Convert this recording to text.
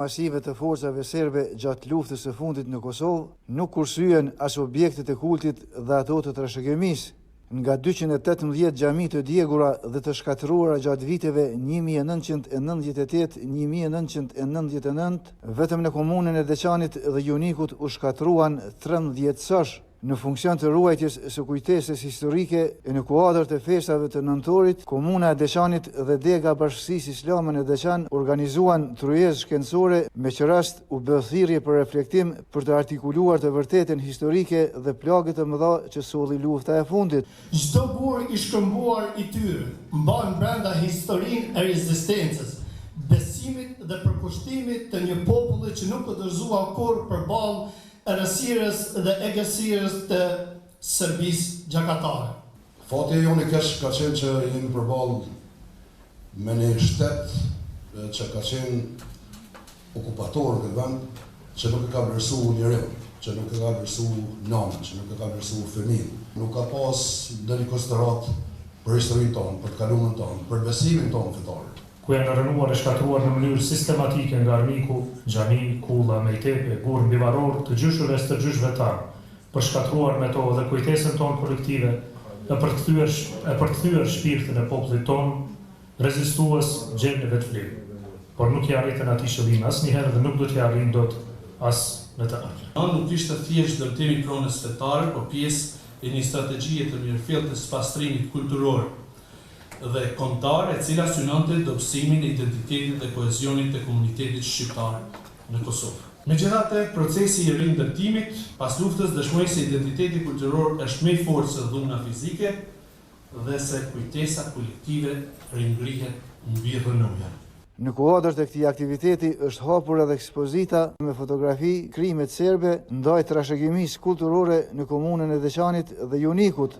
Masive të forcave serbe gjatë luftës së fundit në Kosovë nuk kursyen as objektet e kultit dhe ato të trashëgimisë. Nga 218 xhami të djegura dhe të shkatëruara gjatë viteve 1998-1999, vetëm në komunën e Deçanit dhe Junikut u shkatruan 13 sosh. Në funksion të ruajtjes së kujtesës historike e në kuadër të festave të nëntorit, komuna e Deçanit dhe Dega Bashkësisë Islame në Deçan organizuan tryezë shkencore me që rast u bë thirrje për reflektim për të artikuluar të vërtetën historike dhe plagët e mëdha që solli lufta e fundit. Çdo gur i shkëmbuar i tyre mban brenda historinë e rezistencës, besimit dhe përkushtimit të një populli që nuk u dorëzua kurrë përballë errësirës dhe egësirës të Serbisë gjakatare. Fati jonë i keq ka qenë që jemi përballë me një shtet që ka qenë okupator në vend, që nuk e ka vlerësuar njeriu, që nuk e ka vlerësuar nënën, që nuk e ka vlerësuar fëmijën. Nuk ka pas ndonjë konsiderat për historinë tonë, për të kaluarën tonë, për besimin tonë fetar. Ku janë rënuar e shkatruar në mënyrë sistematike nga armiku, xhami, kulla, mejtepe, gur mbivaror të gjyshëves të gjyshvetar, për shkatruar me to dhe kujtesën tonë kolektive, e për të kthyer shpirtin e popullit tonë, rezistues gjendeve të vlerë. Por nuk i arritën atij qëllimi asnjëherë dhe nuk do t'i arrijnë dot as në të ardhmen. Nuk ishte thjesht dëmtimi pronës fetare, por pjesë e një strategjie të mirëfillt të pastrimit kulturor dhe kombëtar, e cila synonte dobësimin e identitetit dhe kohezionit të komunitetit shqiptar në Kosovë. Megjithatë, procesi i rindërtimit pas luftës dëshmoi se identiteti kulturor është më i fortë se dhuna fizike dhe se kujtesa kolektive ringrihet mbi rënojën. Në kuadër të këtij aktiviteti është hapur edhe ekspozita me fotografi krimet serbe ndaj trashëgimisë kulturore në komunën e Deçanit dhe Junikut.